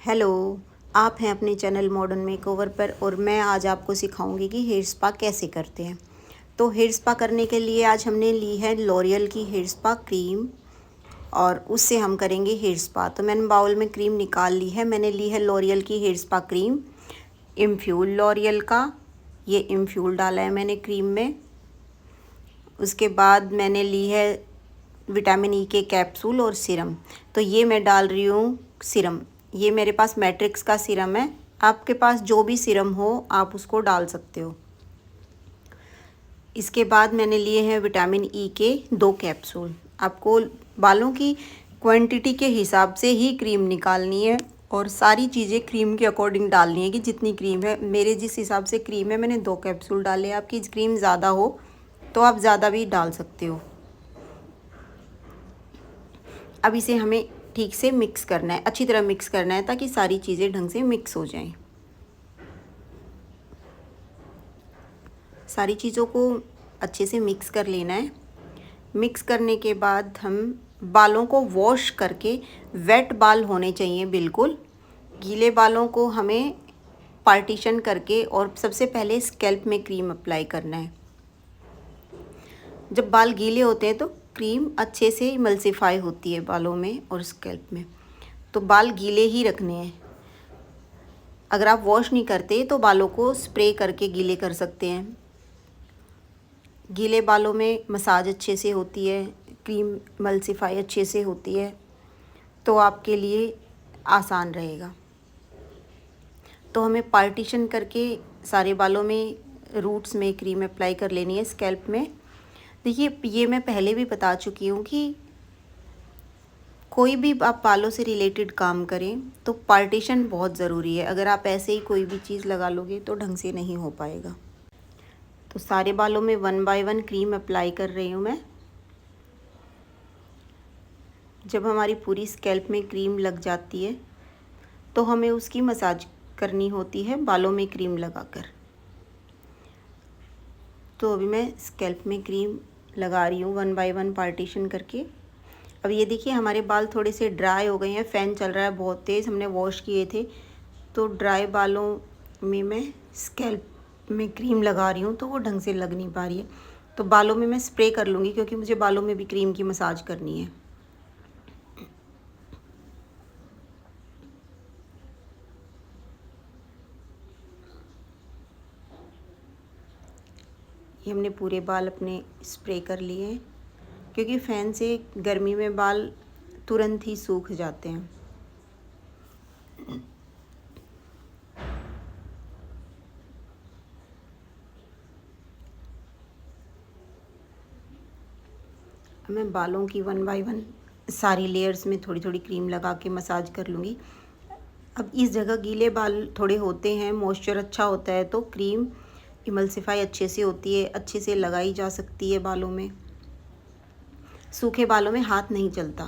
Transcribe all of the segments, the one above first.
Hello. आप हैं अपने चैनल मॉडर्न मेकओवर पर और मैं आज आपको सिखाऊंगी कि हेयर स्पा कैसे करते हैं। तो हेयर स्पा करने के लिए आज हमने ली है लॉरियल की हेयर स्पा क्रीम और उससे हम करेंगे हेयर स्पा। तो मैंने बाउल में क्रीम निकाल ली है। मैंने ली है लॉरियल की हेयर स्पा क्रीम, इम्फ्यूल लॉरियल का, ये इम्फ्यूल डाला है मैंने क्रीम में। उसके बाद मैंने ली है विटामिन ई के कैप्सूल और सीरम। तो ये मैं डाल रही हूँ सीरम। ये मेरे पास मैट्रिक्स का सीरम है, आपके पास जो भी सीरम हो आप उसको डाल सकते हो। इसके बाद मैंने लिए हैं विटामिन ई के 2 कैप्सूल। आपको बालों की क्वांटिटी के हिसाब से ही क्रीम निकालनी है और सारी चीज़ें क्रीम के अकॉर्डिंग डालनी है कि जितनी क्रीम है। मेरे जिस हिसाब से क्रीम है मैंने 2 कैप्सूल डाले। आपकी क्रीम ज़्यादा हो तो आप ज़्यादा भी डाल सकते हो। अब इसे हमें ठीक से मिक्स करना है, अच्छी तरह मिक्स करना है ताकि सारी चीज़ें ढंग से मिक्स हो जाएं। सारी चीज़ों को अच्छे से मिक्स कर लेना है। मिक्स करने के बाद हम बालों को वॉश करके, वेट बाल होने चाहिए बिल्कुल, गीले बालों को हमें पार्टीशन करके और सबसे पहले स्कैल्प में क्रीम अप्लाई करना है। जब बाल गीले होते हैं तो क्रीम अच्छे से इमल्सिफाई होती है बालों में और स्कैल्प में, तो बाल गीले ही रखने हैं। अगर आप वॉश नहीं करते तो बालों को स्प्रे करके गीले कर सकते हैं। गीले बालों में मसाज अच्छे से होती है, क्रीम इमल्सिफाई अच्छे से होती है, तो आपके लिए आसान रहेगा। तो हमें पार्टीशन करके सारे बालों में रूट्स में क्रीम अप्लाई कर लेनी है, स्कैल्प में। देखिए, ये मैं पहले भी बता चुकी हूँ कि कोई भी आप बालों से रिलेटेड काम करें तो पार्टीशन बहुत ज़रूरी है। अगर आप ऐसे ही कोई भी चीज़ लगा लोगे तो ढंग से नहीं हो पाएगा। तो सारे बालों में 1 बाय 1 क्रीम अप्लाई कर रही हूँ मैं। जब हमारी पूरी स्कैल्प में क्रीम लग जाती है तो हमें उसकी मसाज करनी होती है बालों में क्रीम लगाकर। तो अभी मैं स्कैल्प में क्रीम लगा रही हूँ 1 बाय 1 पार्टीशन करके। अब ये देखिए हमारे बाल थोड़े से ड्राई हो गए हैं, फ़ैन चल रहा है बहुत तेज़, हमने वॉश किए थे। तो ड्राई बालों में मैं स्कैल्प में क्रीम लगा रही हूँ तो वो ढंग से लग नहीं पा रही है। तो बालों में मैं स्प्रे कर लूँगी क्योंकि मुझे बालों में भी क्रीम की मसाज करनी है। ये हमने पूरे बाल अपने स्प्रे कर लिए हैं क्योंकि फ़ैन से गर्मी में बाल तुरंत ही सूख जाते हैं। मैं बालों की 1 बाय 1 सारी लेयर्स में थोड़ी थोड़ी क्रीम लगा के मसाज कर लूँगी। अब इस जगह गीले बाल थोड़े होते हैं, मॉइस्चर अच्छा होता है तो क्रीम इमल्सिफाई अच्छे से होती है, अच्छे से लगाई जा सकती है बालों में। सूखे बालों में हाथ नहीं चलता।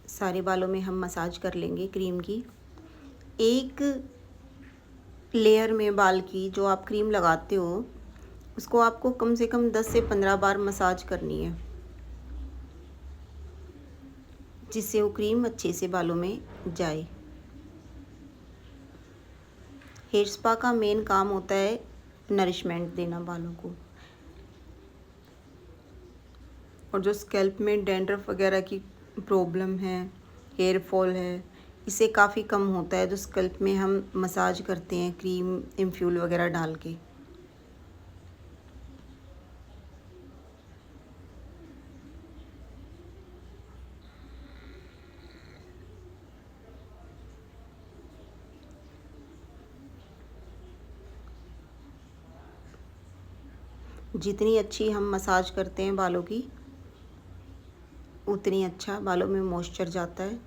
सारे बालों में हम मसाज कर लेंगे क्रीम की। एक लेयर में बाल की जो आप क्रीम लगाते हो उसको आपको कम से कम 10 से 15 बार मसाज करनी है, जिससे वो क्रीम अच्छे से बालों में जाए। हेयर स्पा का मेन काम होता है नरिशमेंट देना बालों को, और जो स्कैल्प में डैंड्रफ वगैरह की प्रॉब्लम है, हेयर फॉल है, इसे काफ़ी कम होता है जो स्कैल्प में हम मसाज करते हैं क्रीम इम्फ्यूल वगैरह डाल के। जितनी अच्छी हम मसाज करते हैं बालों की उतनी अच्छा बालों में मॉइस्चर जाता है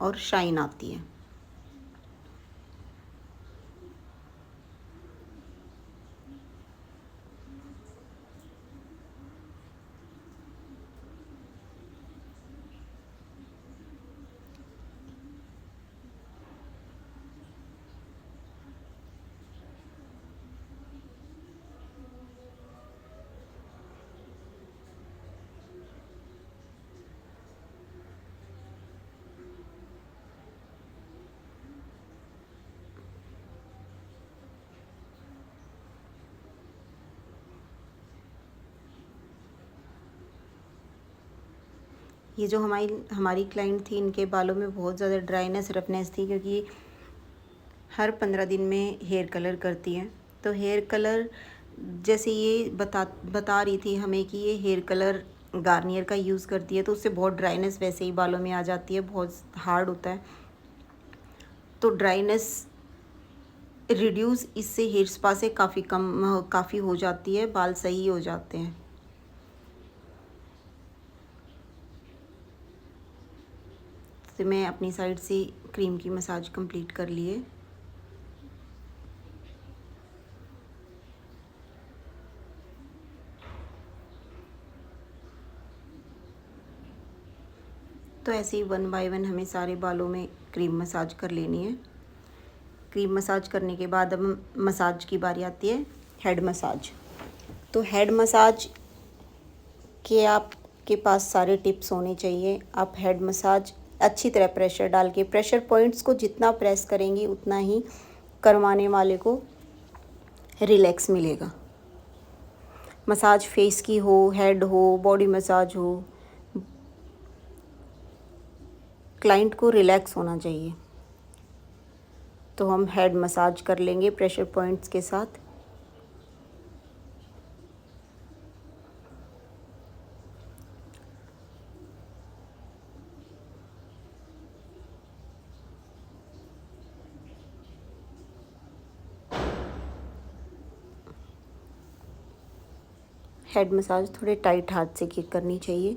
और शाइन आती है। ये जो हमारी क्लाइंट थी, इनके बालों में बहुत ज़्यादा ड्राइनेस रफनेस थी, क्योंकि हर 15 दिन में हेयर कलर करती हैं। तो हेयर कलर जैसे ये बता रही थी हमें कि ये हेयर कलर गार्नियर का यूज़ करती है, तो उससे बहुत ड्राइनेस वैसे ही बालों में आ जाती है, बहुत हार्ड होता है। तो ड्राइनेस रिड्यूस इससे हेयर स्पा से काफ़ी हो जाती है, बाल सही हो जाते हैं। तो मैं अपनी साइड से क्रीम की मसाज कंप्लीट कर लिए। तो ऐसे ही 1 बाय 1 हमें सारे बालों में क्रीम मसाज कर लेनी है। क्रीम मसाज करने के बाद अब मसाज की बारी आती है हेड मसाज। तो हेड मसाज के आपके पास सारे टिप्स होने चाहिए। आप हेड मसाज अच्छी तरह प्रेशर डाल के, प्रेशर पॉइंट्स को जितना प्रेस करेंगी उतना ही करवाने वाले को रिलैक्स मिलेगा। मसाज फेस की हो, हेड हो, बॉडी मसाज हो, क्लाइंट को रिलैक्स होना चाहिए। तो हम हेड मसाज कर लेंगे प्रेशर पॉइंट्स के साथ। हेड मसाज थोड़े टाइट हाथ से करनी चाहिए।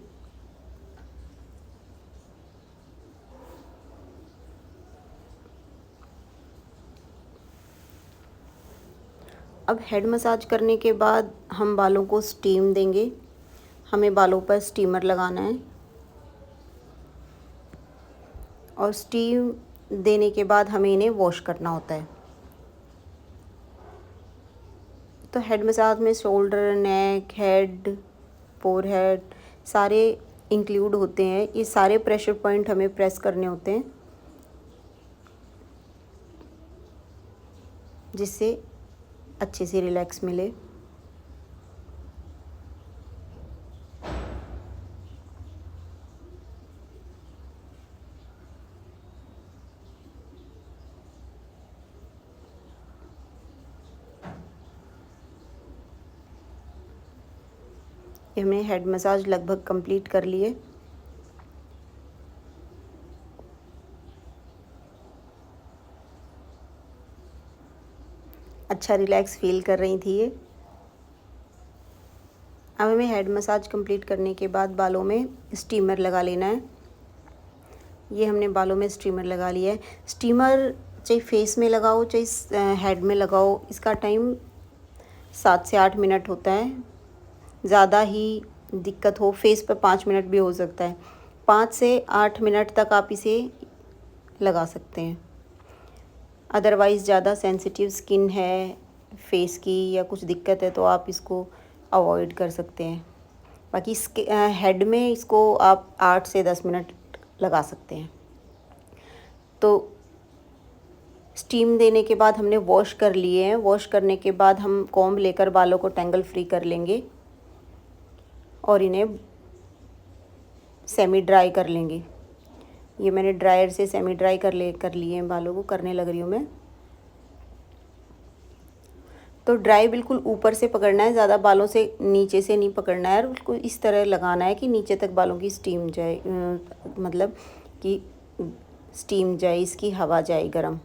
अब हेड मसाज करने के बाद हम बालों को स्टीम देंगे। हमें बालों पर स्टीमर लगाना है और स्टीम देने के बाद हमें इन्हें वॉश करना होता है। तो हेड मसाज में शोल्डर, नेक, हेड, फोरहेड सारे इंक्लूड होते हैं। ये सारे प्रेशर पॉइंट हमें प्रेस करने होते हैं, जिससे अच्छे से रिलैक्स मिले। ये हमने हेड मसाज लगभग कंप्लीट कर लिए। अच्छा रिलैक्स फील कर रही थी ये। अब हमें हेड मसाज कंप्लीट करने के बाद बालों में स्टीमर लगा लेना है। ये हमने बालों में स्टीमर लगा लिया है। स्टीमर चाहे फेस में लगाओ चाहे हेड में लगाओ, इसका टाइम 7 से 8 मिनट होता है। ज़्यादा ही दिक्कत हो फेस पर 5 मिनट भी हो सकता है। 5 से 8 मिनट तक आप इसे लगा सकते हैं। अदरवाइज़ ज़्यादा सेंसिटिव स्किन है फेस की या कुछ दिक्कत है तो आप इसको अवॉइड कर सकते हैं। बाकी हेड में इसको आप 8 से 10 मिनट लगा सकते हैं। तो स्टीम देने के बाद हमने वॉश कर लिए हैं। वॉश करने के बाद हम कॉम्ब लेकर बालों को टेंगल फ्री कर लेंगे और इन्हें सेमी ड्राई कर लेंगे। ये मैंने ड्रायर से सेमी ड्राई कर लिए हैं बालों को, करने लग रही हूँ मैं। तो ड्राई बिल्कुल ऊपर से पकड़ना है, ज़्यादा बालों से नीचे से नहीं पकड़ना है, और बिल्कुल इस तरह लगाना है कि नीचे तक बालों की स्टीम जाए, मतलब कि स्टीम जाए, इसकी हवा जाए गरम।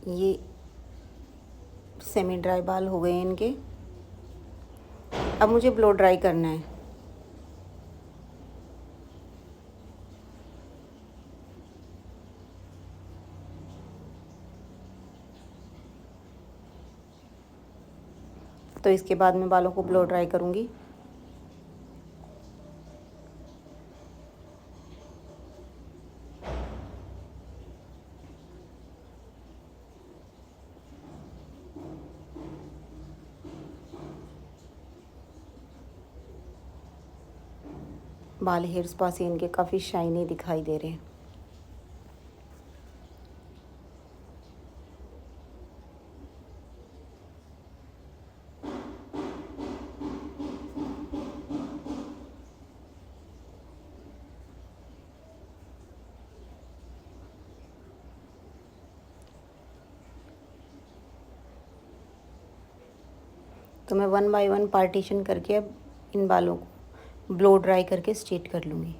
ये सेमी ड्राई बाल हो गए इनके। अब मुझे ब्लो ड्राई करना है। तो इसके बाद मैं बालों को ब्लो ड्राई करूँगी। बाल हेयर स्पा से इनके काफ़ी शाइनी दिखाई दे रहे हैं। तो मैं 1 बाय 1 पार्टीशन करके अब इन बालों को ब्लो ड्राई करके स्ट्रेट कर लूँगी।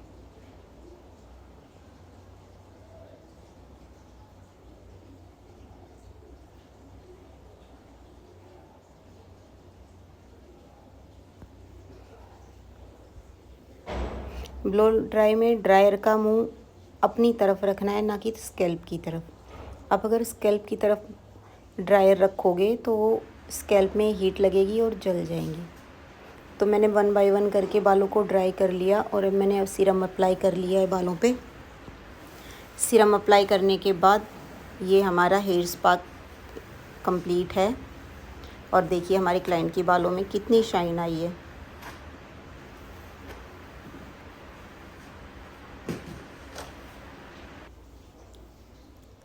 ब्लो ड्राई में ड्रायर का मुंह अपनी तरफ रखना है, ना कि स्कैल्प की तरफ। आप अगर स्कैल्प की तरफ ड्रायर रखोगे तो स्कैल्प में हीट लगेगी और जल जाएंगी। तो मैंने 1 बाय 1 करके बालों को ड्राई कर लिया और अब मैंने सीरम अप्लाई कर लिया है बालों पे। सीरम अप्लाई करने के बाद ये हमारा हेयर स्पा कंप्लीट है। और देखिए हमारे क्लाइंट के बालों में कितनी शाइन आई है।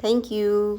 Thank you.